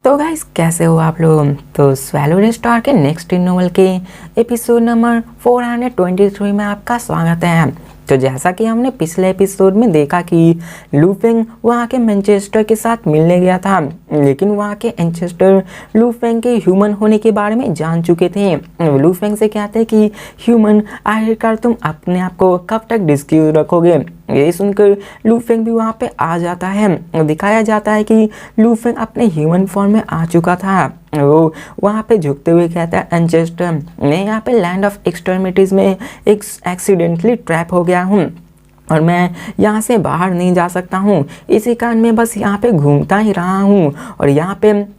तो गाइस कैसे हो आप लोग। तो स्वैलो स्टार के नेक्स्ट इन नोवेल के एपिसोड नंबर 423 में आपका स्वागत है। तो जैसा कि हमने पिछले एपिसोड में देखा कि लू फेंग वहाँ के मैनचेस्टर के साथ मिलने गया था, लेकिन वहाँ के एंचेस्टर लू फेंग के ह्यूमन होने के बारे में जान चुके थे। लू फेंग से कहते हैं कि ह्यूमन आखिरकार तुम अपने आप को कब तक डिस्क्यूज रखोगे। ये सुनकर लू फेंग भी वहाँ पे आ जाता है। दिखाया जाता है कि लू फेंग अपने ह्यूमन फॉर्म में आ चुका था। वो वहाँ पे झुकते हुए कहता है, एंचेस्टर मैं यहाँ पे लैंड ऑफ एक्सट्रीमिटीज़ में एक एक्सीडेंटली ट्रैप हो गया हूँ और मैं यहाँ से बाहर नहीं जा सकता हूँ। इसी कारण मैं बस यहाँ पे घूमता ही रहा हूँ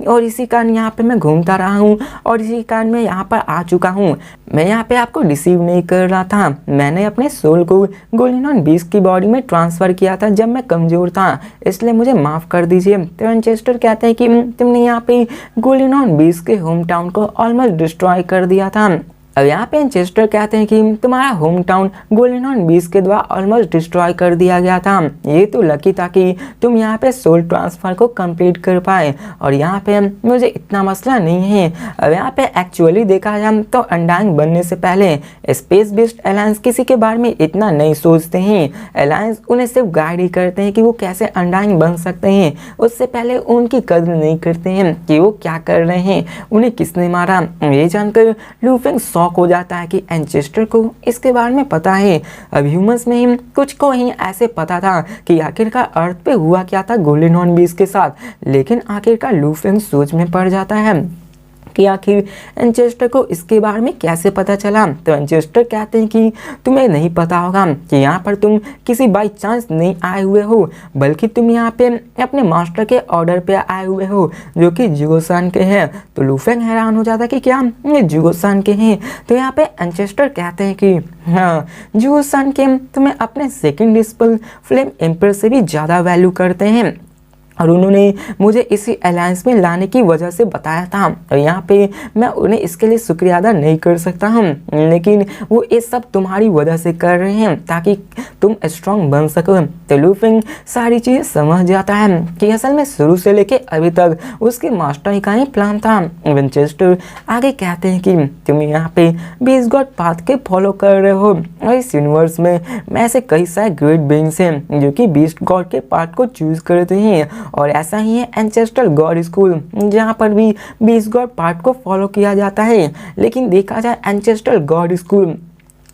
और इसी कारण यहाँ पे मैं घूमता रहा हूँ और इसी कारण मैं यहाँ पर आ चुका हूँ। मैं यहाँ पे आपको डिसीव नहीं कर रहा था। मैंने अपने सोल को गोलिनॉन बीस्ट की बॉडी में ट्रांसफ़र किया था जब मैं कमज़ोर था, इसलिए मुझे माफ़ कर दीजिए। तो एंचेस्टर कहते हैं कि तुमने यहाँ पे गोलिनॉन बीस्ट के होम टाउन को ऑलमोस्ट डिस्ट्रॉय कर दिया था। अब यहाँ पे एंचेस्टर कहते हैं कि तुम्हारा होम टाउन गोलिनॉन बीस्ट के द्वारा ऑलमोस्ट डिस्ट्रॉय कर दिया गया था। ये तो लकी था कि तुम यहाँ पे सोल ट्रांसफ़र को कंप्लीट कर पाए और यहाँ पे मुझे इतना मसला नहीं है। अब यहाँ पे एक्चुअली देखा जाए तो अंडाइंग बनने से पहले स्पेस बेस्ड अलायंस किसी के बारे में इतना नहीं सोचते हैं। अलायंस उन्हें सिर्फ गाइड ही करते हैं कि वो कैसे अंडाइंग बन सकते हैं, उससे पहले उनकी कदर नहीं करते हैं कि वो क्या कर रहे हैं, उन्हें किसने मारा। ये जानकर लू फेंग शॉक हो जाता है कि एंचेस्टर को इसके बारे में पता है। अब ह्यूमंस में ही कुछ को ही ऐसे पता था कि आखिरकार अर्थ पे हुआ क्या था गोलिनॉन बीस्ट के साथ, लेकिन आखिरकार लू फेंग सोच में पड़ जाता है कि आखिर एंचेस्टर को इसके बारे में कैसे पता चला। तो एंचेस्टर कहते हैं कि तुम्हें नहीं पता होगा कि यहाँ पर तुम किसी बाई चांस नहीं आए हुए हो, बल्कि तुम यहाँ पे अपने मास्टर के ऑर्डर पे आए हुए हो जो कि जुगोसान के हैं। तो लू फेंग हैरान हो जाता है कि क्या ये जुगोसान के हैं। तो यहाँ पे एंचेस्टर कहते हैं कि हाँ, जुगोसान के तुम्हें अपने सेकेंड डिस्पल फ्लेम एम्पर से भी ज़्यादा वैल्यू करते हैं और उन्होंने मुझे इसी अलायंस में लाने की वजह से बताया था और यहाँ पे मैं उन्हें इसके लिए शुक्रिया अदा नहीं कर सकता हूँ, लेकिन वो ये सब तुम्हारी वजह से कर रहे हैं ताकि तुम स्ट्रांग बन सको। तो लू फेंग सारी चीज़ें समझ जाता है कि असल में शुरू से लेके अभी तक उसके मास्टर का ही प्लान था। विंचेस्टर आगे कहते हैं कि तुम यहाँ पे बीस्ट गॉड पाथ के फॉलो कर रहे हो और इस यूनिवर्स में ऐसे कई सारे ग्रेट बीइंग्स हैं जो कि बीस्ट गॉड के पाथ को चूज करते हैं और ऐसा ही है एंचेस्टर गॉड स्कूल जहाँ पर भी बीस्ट गॉड पार्ट को फॉलो किया जाता है। लेकिन देखा जाए एंचेस्टर गॉड स्कूल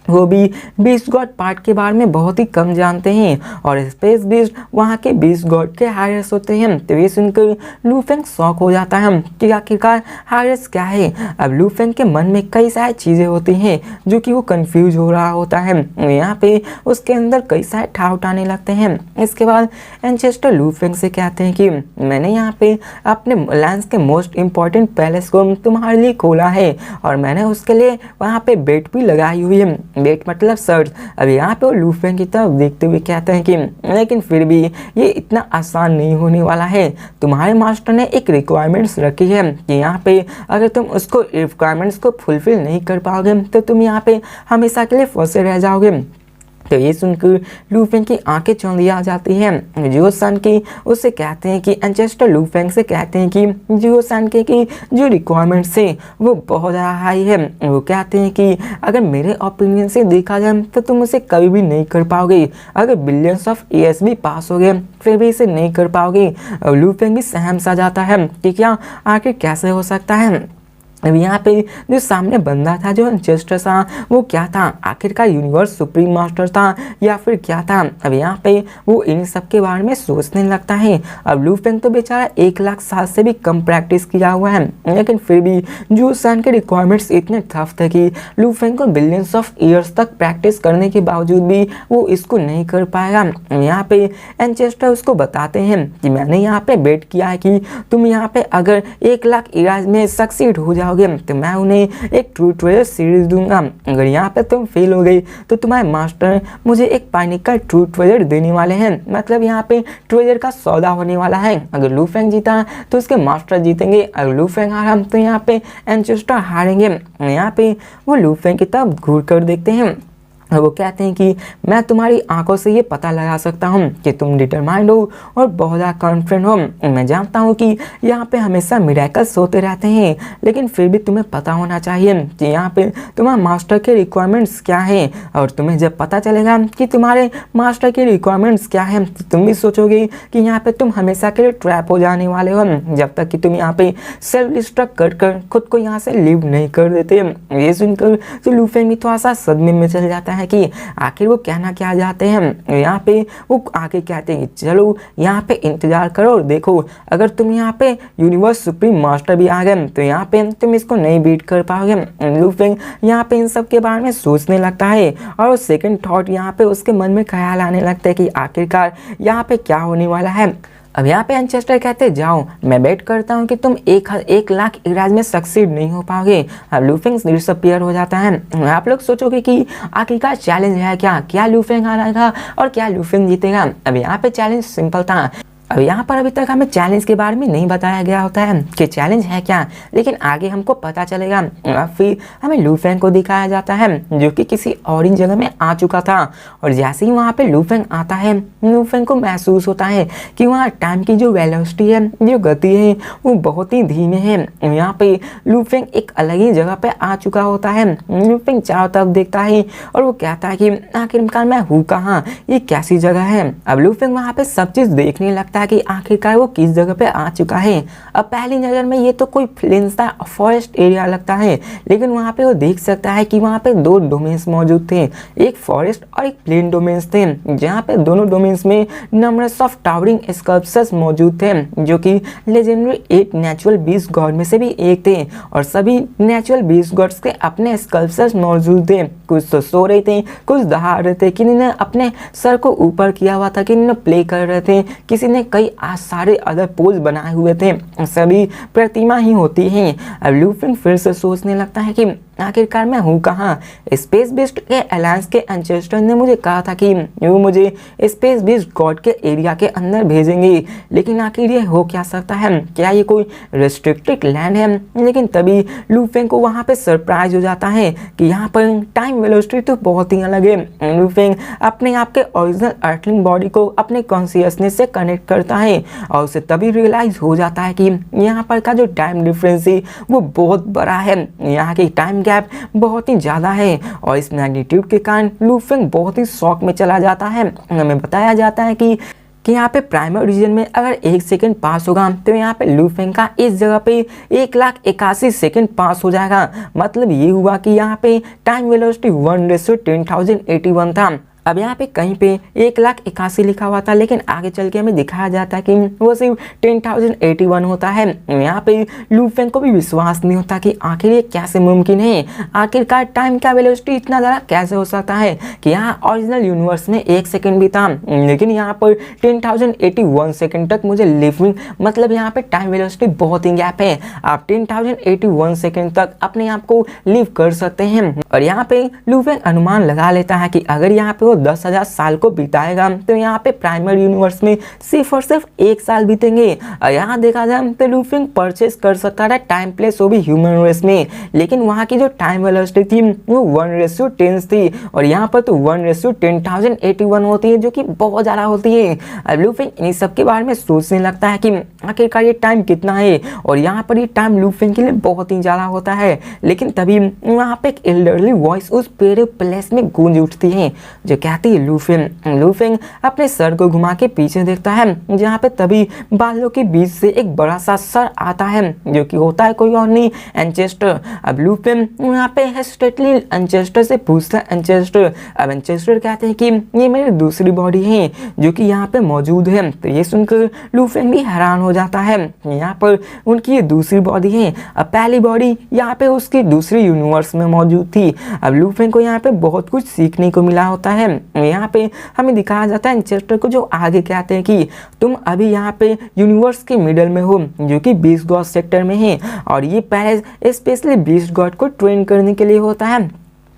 वो भी बीस्ट गॉड पार्ट के बारे में बहुत ही कम जानते हैं और स्पेस बीस्ट वहाँ के बीस्ट गॉड के हायर्स होते हैं। तो ये सुनकर लू फेंग शॉक हो जाता है कि आखिरकार हायर्स क्या है। अब लू फेंग के मन में कई सारी चीज़ें होती हैं जो कि वो कंफ्यूज हो रहा होता है। यहाँ पे उसके अंदर कई सारे ठाव उठाने लगते हैं। इसके बाद एंचेस्टर लू फेंग से कहते हैं कि मैंने यहाँ पे अपने लैंस के मोस्ट इम्पॉर्टेंट पैलेस को तुम्हारे लिए खोला है और मैंने उसके लिए वहाँ पे बेट भी लगाई हुई है। बेट मतलब सर्च। अब यहाँ पे वो लू फेंग की तरफ देखते हुए कहते हैं कि लेकिन फिर भी ये इतना आसान नहीं होने वाला है। तुम्हारे मास्टर ने एक रिक्वायरमेंट्स रखी है कि यहाँ पे अगर तुम उसको रिक्वायरमेंट्स को फुलफिल नहीं कर पाओगे तो तुम यहाँ पे हमेशा के लिए फंसे रह जाओगे। तो ये सुनकर लू फेंग की आंखें चौंधी आ जाती हैं। जुगोसान की उससे कहते हैं कि एंचेस्टर लू फेंग से कहते हैं कि जुगोसान के की जो रिक्वायरमेंट्स है वो बहुत ज़्यादा हाई है। वो कहते हैं कि अगर मेरे ओपिनियन से देखा जाए तो तुम उसे कभी भी नहीं कर पाओगे। अगर बिलियंस ऑफ ईयर्स भी पास हो गए फिर भी इसे नहीं कर पाओगे। लू फेंग भी सहम सा जाता है कि क्या आखिर कैसे हो सकता है। अब यहाँ पे जो सामने बंदा था जो एंचेस्टर था वो क्या था, आखिरकार यूनिवर्स सुप्रीम मास्टर था या फिर क्या था। अब यहाँ पे वो इन सब के बारे में सोचने लगता है। अब लू फेंग तो बेचारा 1,00,000 साल से भी कम प्रैक्टिस किया हुआ है, लेकिन फिर भी जुगोसान के रिक्वायरमेंट्स इतने टफ थे कि लू फेंग को बिलियंस ऑफ ईयर्स तक प्रैक्टिस करने के बावजूद भी वो इसको नहीं कर पाएगा। यहाँ पे एंचेस्टर उसको बताते हैं कि मैंने यहाँ पे बेट किया है कि तुम यहाँ पे अगर 1,00,000 ईयर्स में सक्सीड हो जाओगे तो मैं उन्हें एक ट्रू ट्रेजर सीरीज दूंगा। अगर यहाँ पे तुम फेल हो गई तो तुम्हारे मास्टर मुझे एक पानी का ट्रू ट्रेजर देने वाले हैं। मतलब यहाँ पे ट्रेजर का सौदा होने वाला है। अगर लू फेंग जीता तो उसके मास्टर जीतेंगे, अगर लू फेंग हारा तो यहाँ पे एंचेस्टर हारेंगे। यहाँ पे वो लू फेंग की तरफ घूर कर देखते हैं और वो कहते हैं कि मैं तुम्हारी आंखों से ये पता लगा सकता हूँ कि तुम डिटरमाइंड हो और बहुत ज़्यादा कॉन्फिडेंट हो। मैं जानता हूँ कि यहाँ पे हमेशा मिरेकल्स होते रहते हैं, लेकिन फिर भी तुम्हें पता होना चाहिए कि यहाँ पे तुम्हारे मास्टर के रिक्वायरमेंट्स क्या हैं। और तुम्हें जब पता चलेगा कि तुम्हारे मास्टर के रिक्वायरमेंट्स क्या हैं तो तुम भी सोचोगे कि यहाँ पे तुम हमेशा के लिए ट्रैप हो जाने वाले हो, जब तक कि तुम यहाँ पे सेल्फ डिस्ट्रक्ट कर खुद को यहाँ से लीव नहीं कर देते। ये सुनकर तो लूफेंग भी थोड़ा सा सदमे में चल जाता है कि आखिर वो कहना क्या चाहते हैं। यहाँ पे वो आके कहते हैं चलो यहाँ पे इंतजार करो और देखो, अगर तुम यहाँ पे यूनिवर्स सुप्रीम मास्टर भी आ गए तो यहाँ पे तुम इसको नहीं बीट कर पाओगे। लूफेंग यहाँ पे इन सब के बारे में सोचने लगता है और सेकंड थॉट यहाँ पे उसके मन में ख्याल आने लगता है कि आखिरकार यहाँ पे क्या होने वाला है। अब यहाँ पे एंचेस्टर कहते जाओ, मैं बेट करता हूँ कि तुम 1,00,000 इराज में सक्सीड नहीं हो पाओगे। अब लूफेंग डिसअपीयर हो जाता है। आप लोग सोचोगे कि आखिरकार चैलेंज है क्या लूफेंग हारेगा और क्या लूफेंग जीतेगा। अब यहाँ पे चैलेंज सिंपल था। अब यहाँ पर अभी तक हमें चैलेंज के बारे में नहीं बताया गया होता है कि चैलेंज है क्या, लेकिन आगे हमको पता चलेगा। और फिर हमें लूफेंग को दिखाया जाता है जो कि किसी और जगह में आ चुका था। और जैसे ही वहाँ पे लूफेंग आता है, लूफेंग को महसूस होता है कि वहाँ टाइम की जो वेलोसिटी है, जो गति है, वो बहुत ही धीमे है। यहाँ पे लूफेंग एक अलग ही जगह पे आ चुका होता है। लूफेंग चारों तरफ देखता है और वो कहता है कि आखिरकार मैं हूँ कहाँ, ये कैसी जगह है। अब लूफेंग वहाँ पे सब चीज़ देखने लगता है कि आखिरकार वो किस जगह पे आ चुका है। अब पहली नज़र में ये तो कोई प्लेन सा फॉरेस्ट एरिया लगता है, लेकिन वहाँ पे वो देख सकता है कि वहाँ पे 2 डोमेन्स मौजूद थे, एक फॉरेस्ट और एक प्लेन डोमेन्स थे, जहाँ पे दोनों डोमेन्स में नंबर्स ऑफ टावरिंग स्कल्पचर्स मौजूद थे जो कि लेजेंडरी 8 नेचुरल बीस्ट गॉड में से भी एक थे। और सभी नेचुरल बीस्ट गॉड्स के अपने स्कल्पचर्स मौजूद थे। कुछ तो सो रहे थे, कुछ दहाड़ रहे थे, किसी ने अपने सर को ऊपर किया हुआ था, किसी ने प्ले कर रहे थे, किसी ने कई सारे अदर पोज बनाए हुए थे। सभी प्रतिमा ही होती हैं। अब लूफेंग फिर से सोचने लगता है कि आखिरकार मैं हूँ कहाँ। स्पेस बेस्ड के अलायंस के एंचेस्टर ने मुझे कहा था कि वो मुझे स्पेस बेस्ड गॉड के एरिया के अंदर भेजेंगे, लेकिन आखिर ये हो क्या सकता है, क्या ये कोई रेस्ट्रिक्टेड लैंड है। लेकिन तभी लूफेंग को वहाँ पे सरप्राइज हो जाता है कि यहाँ पर टाइम वेलोसिटी तो बहुत ही अलग है। लूफेंग अपने आप के ओरिजिनल अर्थलिंग बॉडी को अपने कॉन्शियसनेस से कनेक्ट करता है और उसे तभी रियलाइज हो जाता है कि यहाँ पर का जो टाइम डिफरेंस है वो बहुत बड़ा है। यहाँ की टाइम गैप बहुत ही ज़्यादा है और इस मैग्नीट्यूड के कारण लूफेंग बहुत ही शॉक में चला जाता है। हमें बताया जाता है कि यहाँ पे प्राइमरी रीजन में अगर 1 सेकंड पास होगा तो यहाँ पे लूफेंग का इस जगह पे 1,81 सेकंड पास हो जाएगा। मतलब ये हुआ कि यहाँ पे टाइम वेलोसिटी 1:10,081 था। अब यहाँ पे कहीं पे 1,81 लिखा हुआ था, लेकिन आगे चल के हमें दिखाया जाता है कि वो सिर्फ 10,081 होता है। यहाँ पे लूफेंग को भी विश्वास नहीं होता कि आखिर ये कैसे मुमकिन है, आखिरकार टाइम का वेलोसिटी इतना ज़्यादा कैसे हो सकता है कि यहाँ ओरिजिनल यूनिवर्स में 1 सेकंड भी था, लेकिन यहाँ पर 10,081 सेकंड तक मुझे लिविंग, मतलब यहाँ पे टाइम वेलोसिटी बहुत ही गैप है। आप 10,081 सेकंड तक अपने आप को लिव कर सकते हैं। और यहाँ पे लूफेंग अनुमान लगा लेता है कि अगर यहाँ पे 10,000 साल को बिताएगा तो यहाँ पे प्राइमरी यूनिवर्स में सिर्फ और सिर्फ 1 साल बीतेंगे। और यहाँ देखा जाए तो लूफेंग परचेस कर सकता था टाइम प्लेस, वो भी ह्यूमन रेस में, लेकिन वहाँ की जो टाइम वेलोसिटी थी वो 1:10 थी और यहाँ पर तो 1:10,081 होती है, जो कि बहुत ज़्यादा होती है। अब लूफेंग इन सब के बारे में सोचने लगता है कि आखिरकार ये टाइम कितना है, और यहाँ पर ये टाइम लूफेंग के लिए बहुत ही ज़्यादा होता है। लेकिन तभी वहाँ पे एक एल्डरली वॉइस उस पेड़ प्लेस में गूंज उठती है जो कहती है लूफेंग अपने सर को घुमा के पीछे देखता है, जहाँ पे तभी बालों के बीच से एक बड़ा सा सर आता है जो कि होता है कोई और नहीं, एंचेस्टर। अब लूफेंग यहाँ पे हेस्टेटली एंचेस्टर से पूछता है एंचेस्टर। अब एंचेस्टर कहते हैं कि ये मेरी दूसरी बॉडी है जो कि यहाँ पे मौजूद है। तो ये सुनकर लूफेंग भी हैरान हो जाता है, यहाँ पर उनकी ये दूसरी बॉडी है। अब पहली बॉडी यहाँ पे उसकी दूसरी यूनिवर्स में मौजूद थी। अब लूफेंग को यहाँ पे बहुत कुछ सीखने को मिला होता है। यहाँ पे हमें दिखाया जाता है एंचेस्टर को, जो आगे कहते हैं कि तुम अभी यहाँ पे यूनिवर्स के मिडल में हो जो कि बीस्ट गॉड सेक्टर में है, और ये पहले स्पेशली बीस्ट गॉड को ट्रेन करने के लिए होता है।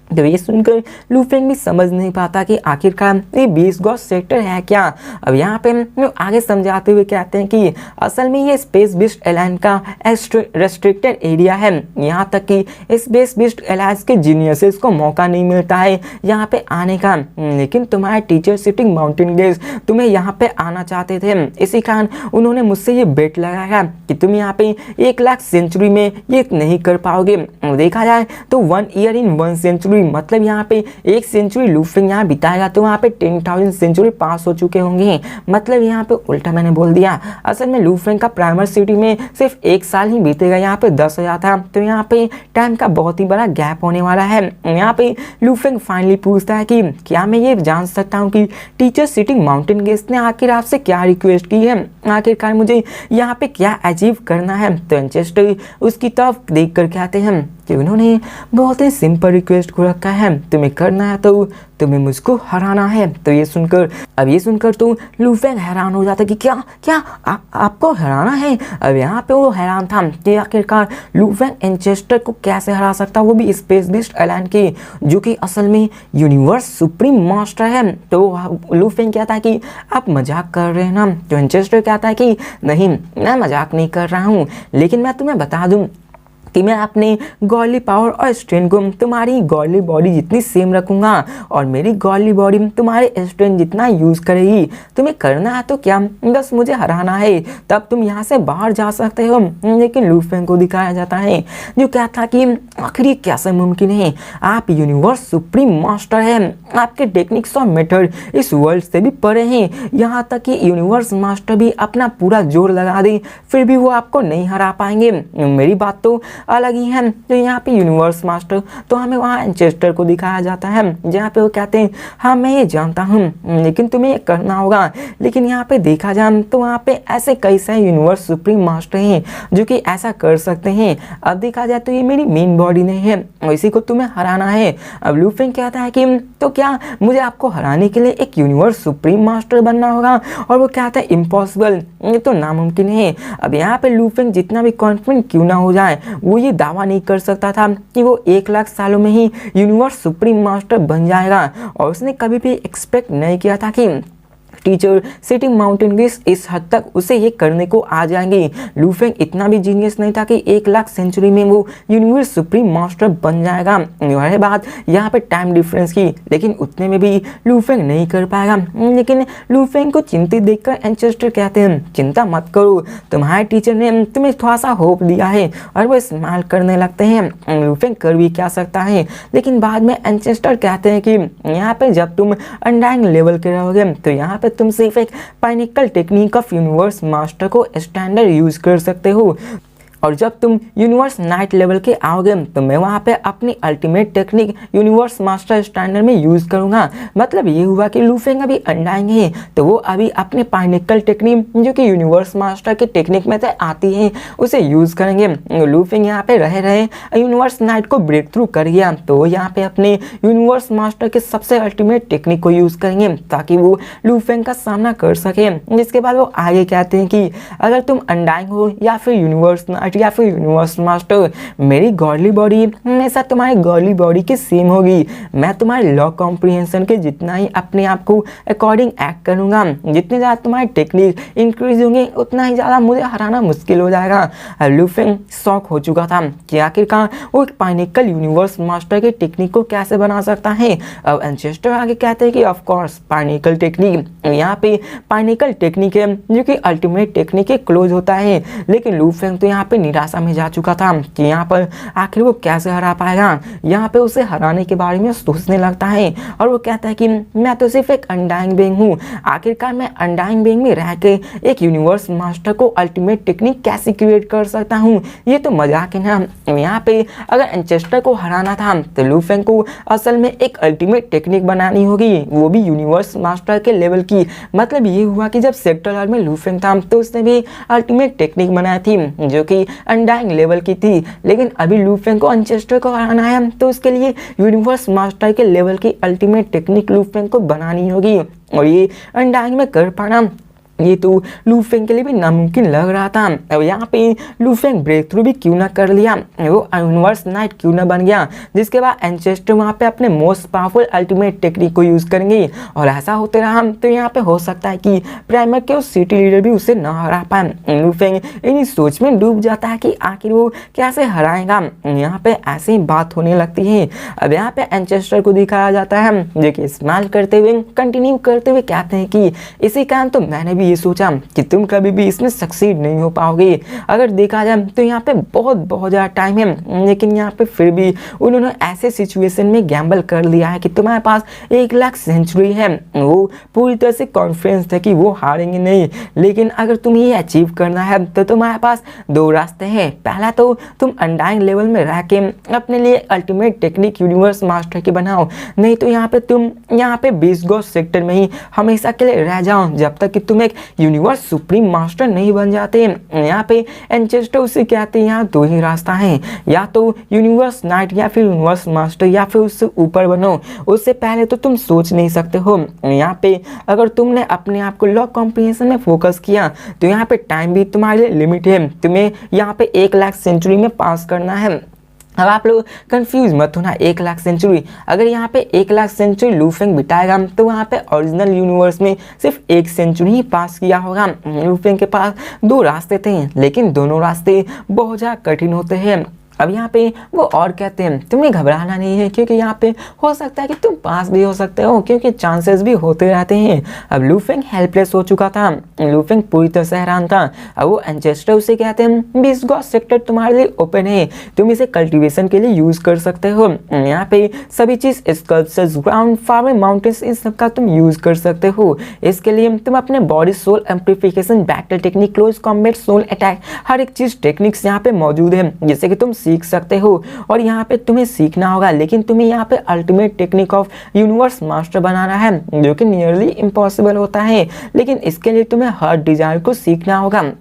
तो ये सुनकर लू फेंग भी समझ नहीं पाता कि आखिरकार ये 20 गॉड सेक्टर है क्या। अब यहाँ पे वो आगे समझाते हुए कहते हैं कि असल में ये स्पेस बिस्ट एलायंस का रेस्ट्रिक्टेड एरिया है, यहाँ तक कि स्पेस बिस्ट एलायंस के जीनियसेस को मौका नहीं मिलता है यहाँ पे आने का, लेकिन तुम्हारे टीचर सिटिंग माउंटेन गेज तुम्हें यहाँ पे आना चाहते थे, इसी कारण उन्होंने मुझसे ये बेट लगाया कि तुम यहाँ पे 1 लाख सेंचुरी में ये नहीं कर पाओगे। देखा जाए तो 1 ईयर इन 1 सेंचुरी, मतलब यहाँ पे 1 सेंचुरी लू फेंग यहाँ बिताएगा तो वहाँ पे 10,000 सेंचुरी पास हो चुके होंगे। मतलब यहाँ पे उल्टा मैंने बोल दिया, असल में लू फेंग का प्राइमर सिटी में सिर्फ 1 साल ही बीतेगा, यहाँ पे 10,000 था, तो यहाँ पे टाइम का बहुत ही बड़ा गैप होने वाला है। यहाँ पे लू फेंग फाइनली पूछता है कि क्या मैं ये जान सकता हूँ कि टीचर सिटिंग माउंटेन गेस्ट ने आखिर आपसे क्या रिक्वेस्ट की है, आखिरकार मुझे यहाँ पे क्या अचीव करना है। तो एंचेस्टर उसकी तरफ देख कर कहते हैं कि उन्होंने बहुत ही सिंपल रिक्वेस्ट को रखा है, तुम्हें करना है तो तुम्हें मुझको हराना है। तो ये सुनकर तो लू फेंग हैरान हो जाता कि क्या क्या आपको हराना है। अब यहाँ पे वो हैरान था कि आखिरकार लू फेंग एंचेस्टर को कैसे हरा सकता, वो भी स्पेस बिस्ट एलायंस के, जो कि असल में यूनिवर्स सुप्रीम मास्टर है। तो लू फेंग कहता है कि आप मजाक कर रहे हैं ना। तो एंचेस्टर कहता है कि नहीं, मैं मजाक नहीं कर रहा हूँ, लेकिन मैं तुम्हें बता दूँ कि मैं अपने गॉडली पावर और स्ट्रेंथ को तुम्हारी गॉडली बॉडी जितनी सेम रखूंगा और मेरी गॉडली बॉडी तुम्हारे स्ट्रेंथ जितना यूज़ करेगी। तुम्हें करना है तो क्या, बस मुझे हराना है, तब तुम यहाँ से बाहर जा सकते हो। लेकिन लू फेंग को दिखाया जाता है जो कहता कि आखिर ये कैसे मुमकिन है, आप यूनिवर्स सुप्रीम मास्टर हैं, आपके टेक्निक्स और मेथड इस वर्ल्ड से भी परे हैं, यहाँ तक कि यूनिवर्स मास्टर भी अपना पूरा जोर लगा दे फिर भी वो आपको नहीं हरा पाएंगे। मेरी बात तो अलग ही है। तो यहाँ पे यूनिवर्स मास्टर, तो हमें वहाँ एंचेस्टर को दिखाया जाता है जहाँ पे वो कहते हैं हाँ मैं ये जानता हूँ, लेकिन तुम्हें ये करना होगा। लेकिन यहाँ पे देखा जाए तो वहाँ पे ऐसे कई सारे यूनिवर्स सुप्रीम मास्टर हैं जो कि ऐसा कर सकते हैं। अब देखा जाए तो ये मेरी मेन बॉडी नहीं है और इसी को तुम्हें हराना है। अब लू फेंग कहता है कि तो क्या मुझे आपको हराने के लिए एक यूनिवर्स सुप्रीम मास्टर बनना होगा, और वो कहता है इम्पॉसिबल, ये तो नामुमकिन है। अब यहाँ पे लू फेंग जितना भी कॉन्फिडेंट क्यों ना हो जाए, वो ये दावा नहीं कर सकता था कि वो 1 लाख सालों में ही यूनिवर्स सुप्रीम मास्टर बन जाएगा, और उसने कभी भी एक्सपेक्ट नहीं किया था कि टीचर सिटिंग माउंटेन गेस इस हद तक उसे ये करने को आ जाएंगे। लू फेंग इतना भी जीनियस नहीं था कि 1 लाख सेंचुरी में वो यूनिवर्स सुप्रीम मास्टर बन जाएगा। रही बात यहाँ पे टाइम डिफरेंस की, लेकिन उतने में भी लू फेंग नहीं कर पाएगा। लेकिन लू फेंग को चिंतित देखकर एंचेस्टर कहते हैं चिंता मत करो, तुम्हारे टीचर ने तुम्हें थोड़ा सा होप दिया है, और वो स्माइल करने लगते हैं। लू फेंग कर भी क्या सकता है, लेकिन बाद में एंचेस्टर कहते हैं कि यहाँ पे जब तुम अनडाइंग लेवल के रहोगे तो यहाँ पे तुम सिर्फ एक पाइनिकल टेक्निक ऑफ यूनिवर्स मास्टर को स्टैंडर्ड यूज कर सकते हो, और जब तुम यूनिवर्स नाइट लेवल के आओगे तो मैं वहाँ पे अपनी ultimate technique universe master standard में यूज़ करूँगा। मतलब ये हुआ कि लू फेंग अभी अनडाइंग है तो वो अभी अपने पाइनिकल टेक्निक जो कि यूनिवर्स मास्टर के टेक्निक में से आती है उसे यूज़ करेंगे। लू फेंग यहाँ पे रहे यूनिवर्स नाइट को ब्रेक थ्रू कर गया तो वो यहाँ पे अपने यूनिवर्स मास्टर के सबसे अल्टीमेट टेक्निक को यूज़ करेंगे ताकि वो लू फेंग का सामना कर सके। जिसके बाद वो आगे कहते हैं कि अगर तुम अनडाइंग हो या फिर यूनिवर्स या फिर यूनिवर्स मास्टर, मेरी गॉडली बॉडी हमेशा तुम्हारी गॉडली बॉडी की सेम होगी। मैं तुम्हारे लॉ कॉम्प्रिहेंशन के जितना ही अपने आप को अकॉर्डिंग एक्ट करूंगा, जितने ज़्यादा तुम्हारे टेक्निक इंक्रीज होंगे उतना ही ज़्यादा मुझे हराना मुश्किल हो जाएगा। लू फेंग शॉक हो चुका था कि आखिरकार वो एक पाइनिकल यूनिवर्स मास्टर के टेक्निक को कैसे बना सकता है। अब एंचेस्टर आगे कहते हैं कि ऑफ कोर्स पाइनिकल टेक्निक, यहाँ पे पाइनिकल टेक्निक है जो कि अल्टीमेट टेक्निक के क्लोज होता है। लेकिन लू फेंग तो यहाँ पे निराशा में जा चुका था कि यहाँ पर आखिर वो कैसे हरा पाएगा। यहाँ पे उसे हराने के बारे में सोचने लगता है और वो कहता है कि मैं तो सिर्फ एक अनडाइंग बीइंग हूँ, आखिरकार मैं अनडाइंग बीइंग में रह के एक यूनिवर्स मास्टर को अल्टीमेट टेक्निक कैसे क्रिएट कर सकता हूँ, ये तो मजाक है ना। यहाँ पे अगर एंचेस्टर को हराना था तो लू फेंग को असल में एक अल्टीमेट टेक्निक बनानी होगी, वो भी यूनिवर्स मास्टर के लेवल की। मतलब ये हुआ कि जब सेक्टर आर में लू फेंग था तो उसने भी अल्टीमेट टेक्निक बनाई थी जो कि अनडाइंग लेवल की थी। लेकिन अभी लू फेंग को एंचेस्टर को हराना है तो उसके लिए यूनिवर्स मास्टर के लेवल की अल्टीमेट टेक्निक लू फेंग को बनानी होगी, और ये अनडाइंग में कर पाना ये तो लू फेंग के लिए भी नामुमकिन लग रहा था। अब यहाँ पे लू फेंग ब्रेक थ्रू भी क्यों ना कर लिया, वो यूनिवर्स नाइट क्यों ना बन गया, जिसके बाद एंचेस्टर वहाँ पे अपने मोस्ट पावरफुल अल्टीमेट टेक्निक को यूज़ करेंगे और ऐसा होते रहा तो यहाँ पे हो सकता है कि प्राइमर के उस सिटी लीडर भी उसे ना हरा पाए। लू फेंग इन्हीं सोच में डूब जाता है कि आखिर वो कैसे हराएगा। यहाँ पे ऐसी बात होने लगती है। अब यहाँ पे एंचेस्टर को दिखाया जाता है जो कि स्माइल करते हुए कंटिन्यू करते हुए कहते हैं कि इसी कारण तो मैंने भी ये सोचा कि तुम कभी भी इसमें सक्सीड नहीं हो पाओगे। अगर देखा जाए तो यहाँ पे बहुत ज़्यादा टाइम है, लेकिन यहाँ पे फिर भी उन्होंने ऐसे सिचुएशन में गैम्बल कर लिया है कि तुम्हारे पास 1 लाख सेंचुरी है। वो पूरी तरह से कॉन्फिडेंस है कि वो हारेंगे नहीं, लेकिन अगर तुम्हें ये अचीव करना है तो तुम्हारे पास 2 रास्ते हैं। पहला तो तुम अनडाइंग लेवल में रह के अपने लिए अल्टीमेट टेक्निक यूनिवर्स मास्टर की बनाओ, नहीं तो यहाँ पे तुम यहाँ पे 20 गॉड सेक्टर में ही हमेशा के लिए रह जाओ जब तक कि तुम एक यूनिवर्स सुप्रीम मास्टर नहीं बन जाते। यहाँ पे एंचेस्टर उसे कहते हैं यहाँ 2 ही रास्ता है, या तो यूनिवर्स नाइट या फिर यूनिवर्स मास्टर या फिर उससे ऊपर बनो। उससे पहले तो तुम सोच नहीं सकते हो। यहाँ पे अगर तुमने अपने आप को लॉ कॉम्प्रिहेंशन में फोकस किया तो यहाँ पे टाइम भी तुम्हारे लिए लिमिट है, तुम्हें यहाँ पे 1 लाख सेंचुरी में पास करना है। अब आप लोग कंफ्यूज मत होना, 1 लाख सेंचुरी, अगर यहाँ पे 1 लाख सेंचुरी लू फेंग बिताएगा तो वहाँ पे ओरिजिनल यूनिवर्स में सिर्फ 1 सेंचुरी ही पास किया होगा। लू फेंग के पास 2 रास्ते थे, लेकिन दोनों रास्ते बहुत ज़्यादा कठिन होते हैं। अब यहाँ पे वो और कहते हैं तुम्हें घबराना नहीं है, क्योंकि यहाँ पे हो सकता है कि तुम पास भी हो सकते हो, क्योंकि चांसेस भी होते रहते हैं। अब लू फेंग हेल्पलेस हो चुका था, लू फेंग पूरी तरह से हैरान था। अब वो एंचेस्टर उसे कहते हैं 20 गॉड सेक्टर तुम्हारे लिए ओपन है, तुम इसे कल्टीवेशन के लिए यूज कर सकते हो। यहाँ पे सभी चीज स्कल्पचर्स, ग्राउंड, फार्मिंग, माउंटेन्स, इन सब का तुम यूज कर सकते हो। इसके लिए तुम अपने body soul amplification, battle technique, close combat, soul attack, हर एक चीज टेक्निक्स यहाँ पे मौजूद है जिससे कि तुम सीख सकते हो। और यहाँ पे तुम्हें सीखना होगा, लेकिन तुम्हें यहाँ पे ultimate technique of universe master बनाना है, जो कि नियरली इम्पॉसिबल होता है, लेकिन इसके लिए तुम्हें हर डिजाइन को सीखना होगा।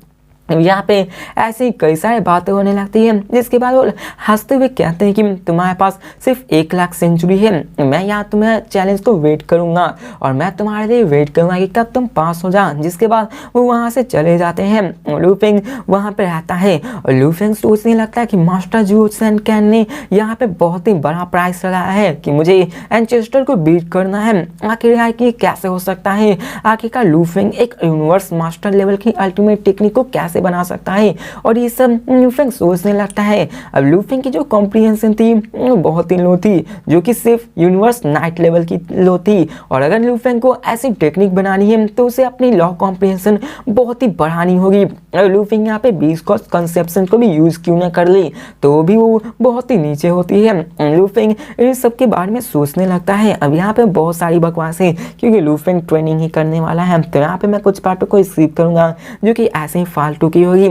यहाँ पे ऐसी कई सारी बातें होने लगती है, जिसके बाद वो हंसते हुए कहते हैं कि तुम्हारे पास सिर्फ 1 लाख सेंचुरी है, मैं यहाँ तुम्हें चैलेंज को वेट करूँगा और मैं तुम्हारे लिए वेट करूँगा कि कब तुम पास हो जाओ। जिसके बाद वो वहाँ से चले जाते हैं। लू फेंग वहाँ पे रहता है और लू फेंग सोचने लगता है कि मास्टर जू सन कैन ने यहाँ पे बहुत ही बड़ा प्राइस लगाया है कि मुझे एंचेस्टर को बीट करना है। आखिरकार ये कैसे हो सकता है, आखिरकार लू फेंग एक यूनिवर्स मास्टर लेवल की अल्टीमेट टेक्निक को कैसे बना सकता है, और ये सब लू फेंग सोचने लगता है। अब लू फेंग की जो कॉम्प्रिहेंशन थी वो बहुत ही लो थी, जो कि सिर्फ यूनिवर्स नाइट लेवल की लो थी, और अगर लू फेंग को ऐसी टेक्निक बनानी है तो उसे अपनी लॉ कॉम्प्रिहेंशन बहुत ही बढ़ानी होगी। अगर लू फेंग यहाँ पे 20 कॉस्ट कंसेप्शन को भी यूज क्यों ना कर ली तो भी वो बहुत ही नीचे होती है। लू फेंग इन सब के बारे में सोचने लगता है। अब यहाँ पे बहुत सारी बकवास है, क्योंकि लू फेंग ट्रेनिंग ही करने वाला है, तो यहाँ पे मैं कुछ पार्टों को स्किप करूंगा जो कि ऐसे ही फालतू की होगी।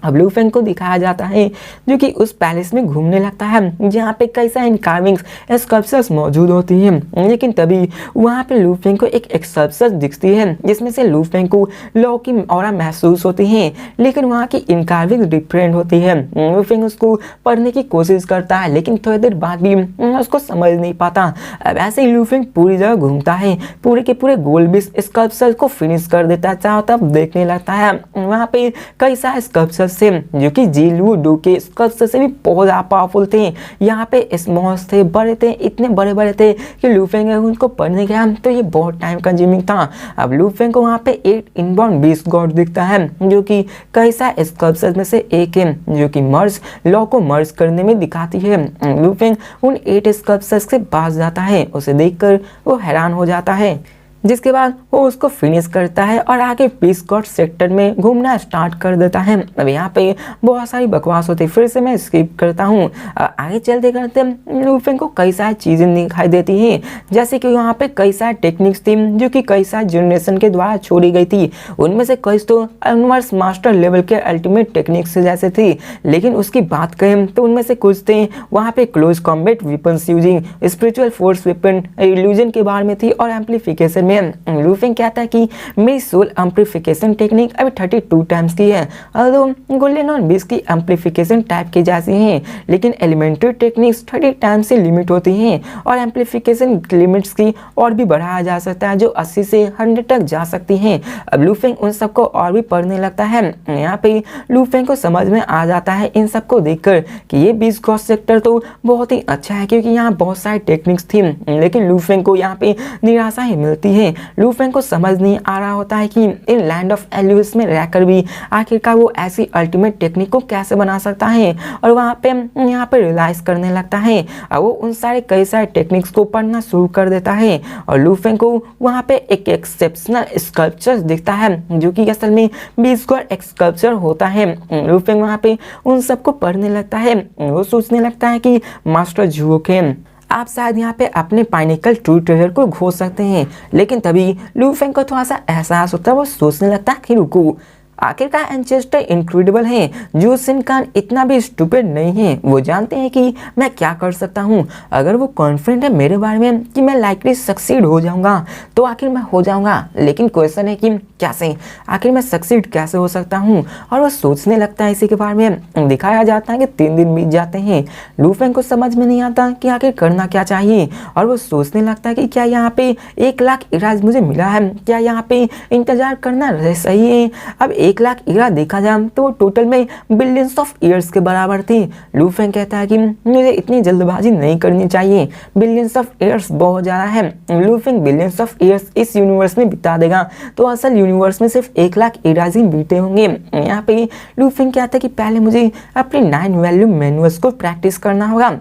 अब लू फेंग को दिखाया जाता है जो कि उस पैलेस में घूमने लगता है, जहाँ पे कई सारे कार्विंग्स, स्कल्पचर्स मौजूद होती हैं, लेकिन तभी वहाँ पे लू फेंग को एक स्कल्पचर दिखती है जिसमें से लू फेंग को लॉ की ऑरा महसूस होती है, लेकिन वहाँ की इनकार्विंग्स डिफरेंट होती है। लू फेंग उसको पढ़ने की कोशिश करता है, लेकिन थोड़ी देर बाद भी उसको समझ नहीं पाता। अब ऐसे ही लू फेंग पूरी जगह घूमता है, पूरे के पूरे गोल बीस स्कल्पचर को फिनिश कर देता है, चाहो तब देखने लगता है। वहाँ पे कई सारे स्कल्पचर से जो कि जीलू डू के स्कल्पचर से भी बहुत ज़्यादा पावरफुल थे। यहाँ पे स्मॉल्स थे, बड़े थे, इतने बड़े बड़े थे कि लू फेंग उनको पढ़ने गया तो ये बहुत टाइम कंज्यूमिंग था। अब लू फेंग को वहाँ पे 8 इनबाउंड 20 गॉड दिखता है, जो कि कई सारे स्कल्पचर में से एक है, जो कि मर्ज लॉ को मर्ज करने में दिखाती है। लू फेंग उन 8 स्कल्पचर्स से बाज जाता है, उसे देखकर वो हैरान हो जाता है, जिसके बाद वो उसको फिनिश करता है और आगे 20 गॉड सेक्टर में घूमना स्टार्ट कर देता है। अब यहाँ पे बहुत सारी बकवास होती है, फिर से मैं स्किप करता हूँ। आगे चलते करते लू फेंग को कई सारी चीज़ें दिखाई देती हैं, जैसे कि यहाँ पे कई सारी टेक्निक्स थी जो कि कई सारे जनरेशन के द्वारा छोड़ी गई थी। उनमें से कई तो यूनिवर्स मास्टर लेवल के अल्टीमेट टेक्निक्स जैसे थी, लेकिन उसकी बात करें तो उनमें से कुछ थे वहाँ पे close combat weapons using, spiritual force weapon, illusion के बारे में थी, और एम्प्लीफिकेशन में लूफिंग कहता है कि मेरी सोल एम्प्लीफिकेशन टेक्निक अभी 32 टाइम्स की है। गोल्डन वन बीस की एम्प्लीफिकेशन टाइप की जाती हैं, लेकिन एलिमेंट्री टेक्निक्स 30 टाइम्स से लिमिट होती हैं और एम्प्लीफिकेशन लिमिट्स की और भी बढ़ाया जा सकता है, जो 80 से 100 तक जा सकती हैं। अब लूफिंग उन सबको और भी पढ़ने लगता है। यहाँ पे लूफिंग को समझ में आ जाता है इन सबको देखकर कि ये बीस गॉड सेक्टर तो बहुत ही अच्छा है, क्योंकि यहाँ बहुत सारी टेक्निक्स थी, लेकिन लूफिंग को यहाँ पे निराशा ही मिलती है। लूफिंग को समझ नहीं आ रहा होता है कि इन लैंड ऑफ एल्यूस में रहकर भी आखिरकार वो ऐसी अल्टीमेट टेक्निक को कैसे बना सकता है, और वहाँ पे यहाँ पे रियलाइज करने लगता है और वो उन सारे कई सारे टेक्निक्स को पढ़ना शुरू कर देता है। और लूफिंग को वहाँ पे एक एक्सेप्शनल स्कल्पचर दिखता है, जो कि असल में बीस गॉड स्कल्पचर होता है। लूफिंग वहाँ पे उन सबको पढ़ने लगता है। वो सोचने लगता है कि मास्टर जुओकेन, आप शायद यहाँ पे अपने पाइनिकल ट्रू ट्रेजर को खोज सकते हैं। लेकिन तभी लूफिंग को थोड़ा सा एहसास होता है। वो सोचने लगता है कि रुको, आखिरकार एंचेस्टर इनक्रेडिबल है, जो सिनकान इतना भी स्टूपिड नहीं है। वो जानते हैं कि मैं क्या कर सकता हूँ। अगर वो कॉन्फिडेंट है मेरे बारे में कि मैं लाइकली सक्सीड हो जाऊँगा, तो आखिर मैं हो जाऊँगा। लेकिन क्वेश्चन है कि कैसे, आखिर मैं सक्सीड कैसे हो सकता हूँ। और वो सोचने लगता है इसी के बारे में। दिखाया जाता है कि 3 दिन बीत जाते हैं। लूफिंग को समझ में नहीं आता कि आखिर करना क्या चाहिए, और वो सोचने लगता है कि क्या यहाँ पे 1 लाख इराज मुझे मिला है, क्या यहाँ पे इंतजार करना सही है। अब 1 लाख ईरा देखा जाए तो वो टोटल में बिलियंस ऑफ ईयर्स के बराबर थी। लूफिंग कहता है कि मुझे इतनी जल्दबाजी नहीं करनी चाहिए, बिलियंस ऑफ ईयर्स बहुत ज़्यादा है। लूफिंग बिलियंस ऑफ ईयर्स इस यूनिवर्स में बिता देगा तो असल यूनिवर्स में सिर्फ 1 लाख ईराज ही बीते होंगे। यहाँ पे लूफिंग कहता है कि पहले मुझे अपने 9 वैल्यू मैनुअल्स को प्रैक्टिस करना होगा,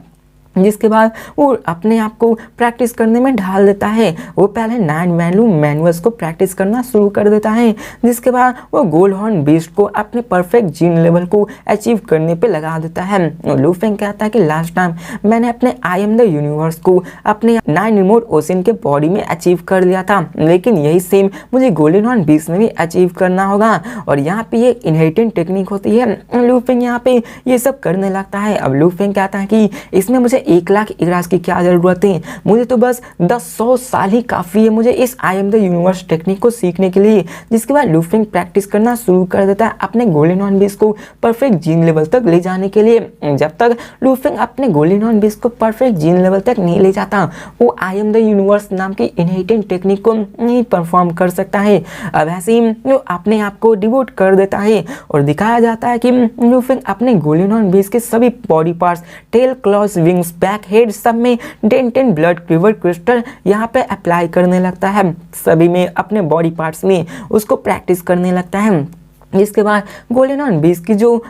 जिसके बाद वो अपने आप को प्रैक्टिस करने में ढाल देता है। वो पहले 9 वैल्यू मैनुअल्स को प्रैक्टिस करना शुरू कर देता है, जिसके बाद वो गोल्ड हॉर्न बीस्ट को अपने परफेक्ट जीन लेवल को अचीव करने पे लगा देता है। लूफिंग कहता है कि लास्ट टाइम मैंने अपने आई एम द यूनिवर्स को अपने 9 रिमोट ओशन के बॉडी में अचीव कर लिया था, लेकिन यही सेम मुझे गोल्डन हॉर्न बीस्ट में भी अचीव करना होगा। और यहाँ पे ये इनहेरिटेंट टेक्निक होती है। लूफिंग यहाँ पे ये सब करने लगता है। अब लूफिंग कहता है कि इसमें मुझे 1 लाख इराज की क्या जरूरत है, मुझे तो बस 10-100 साल ही काफी है मुझे इस I am the universe technique को सीखने के लिए। जिसके बाद लूफिंग प्रैक्टिस करना शुरू कर देता है अपने गोल्डन हॉर्न बीस्ट को परफेक्ट जीन लेवल तक ले जाने के लिए। जब तक लूफिंग अपने गोल्डन हॉर्न बीस्ट को परफेक्ट जीन लेवल तक नहीं ले जाता, वो आई एम द यूनिवर्स नाम की इनहेरिटेंट टेक्निक को नहीं परफॉर्म कर सकता है। अब ऐसे ही वो अपने आप को डिवोट कर देता है और दिखाया जाता है कि लूफिंग अपने गोल्डन हॉर्न बीस्ट के सभी body parts, tail, claws, wings, back, head, सब में डेंटेन ब्लड क्विवर क्रिस्टल यहाँ पे अप्लाई करने लगता है। सभी में अपने बॉडी पार्ट्स में उसको प्रैक्टिस करने लगता है। इसके बाद गोल्डन हॉर्न बीस्ट की जो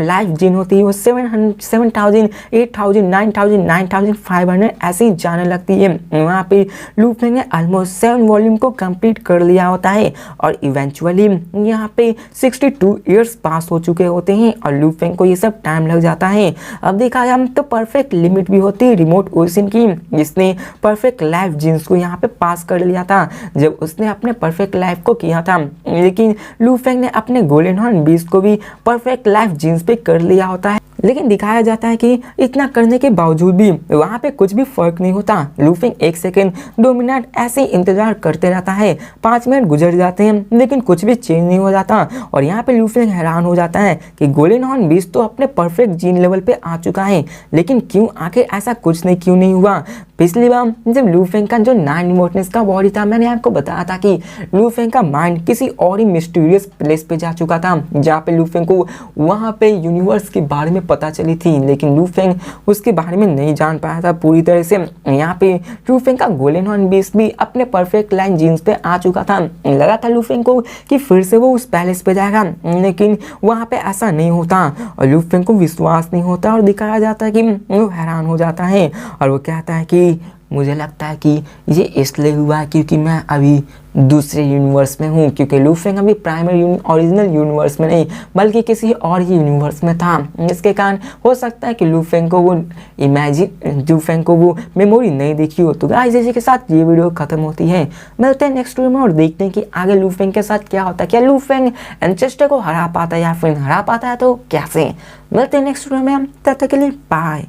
लाइफ जीन होती है वो 7,000, 8,000, 9,000, 9,500 ऐसे ही जाने लगती है। वहाँ पे लूफिंग ने ऑलमोस्ट 7 वॉल्यूम को कंप्लीट कर लिया होता है और इवेंचुअली यहाँ पे 62 ईयर्स पास हो चुके होते हैं और लूफिंग को ये सब टाइम लग जाता है। अब देखा जाए तो परफेक्ट लिमिट भी होती है रिमोट ओशन की, जिसने परफेक्ट लाइफ जीन्स को यहाँ पे पास कर लिया था जब उसने अपने परफेक्ट लाइफ को किया था। लेकिन लूफिंग ने अपने गोल्डन हॉर्न बीस्ट को भी परफेक्ट लाइफ जीन्स पे कर लिया होता है। लेकिन दिखाया जाता है कि इतना करने के बावजूद भी वहाँ पे कुछ भी फर्क नहीं होता। लूफिंग 1 सेकेंड 2 मिनट ऐसे ही इंतजार करते रहता है। 5 मिनट गुजर जाते हैं लेकिन कुछ भी चेंज नहीं हो जाता और यहाँ पे लूफिंग हैरान हो जाता है कि गोल्डन हॉर्न बीस्ट तो अपने परफेक्ट जीन लेवल पे आ चुका है, लेकिन क्यों आखिर ऐसा कुछ नहीं हुआ। पिछली बार जब लूफिंग का जो 9 इमोशंस का बॉडी था, मैंने आपको बताया था कि लूफिंग का माइंड किसी और ही मिस्टीरियस प्लेस पे जा चुका था, जहाँ पे लूफिंग को वहाँ पे यूनिवर्स के बारे में पता चली थी, लेकिन लूफिंग उसके बारे में नहीं जान पाया था पूरी तरह से। यहाँ पे लूफिंग का गोल्डन हॉर्न बीस्ट भी अपने परफेक्ट लाइन जीन्स पे आ चुका था। लगा था लूफिंग को कि फिर से वो उस पैलेस पे जाएगा, लेकिन वहाँ पे ऐसा नहीं होता और लूफिंग को विश्वास नहीं होता और दिखाया जाता है कि वो हैरान हो जाता है और वो कहता है कि मुझे लगता है कि ये इसलिए हुआ है क्योंकि मैं अभी दूसरे यूनिवर्स में हूँ, क्योंकि लूफिंग अभी प्राइमरी ओरिजिनल यूनिवर्स में नहीं बल्कि किसी और ही यूनिवर्स में था। इसके कारण हो सकता है कि लूफिंग को वो मेमोरी नहीं देखी हो। तो गाइस इसी के साथ ये वीडियो खत्म होती है। मिलते हैं नेक्स्ट वीडियो में और देखते हैं कि आगे लूफिंग के साथ क्या होता है। क्या लूफिंग एंचेस्टर को हरा पाता है या फिर हरा पाता है तो कैसे। मिलते हैं नेक्स्ट वीडियो में, तब तक के लिए बाय।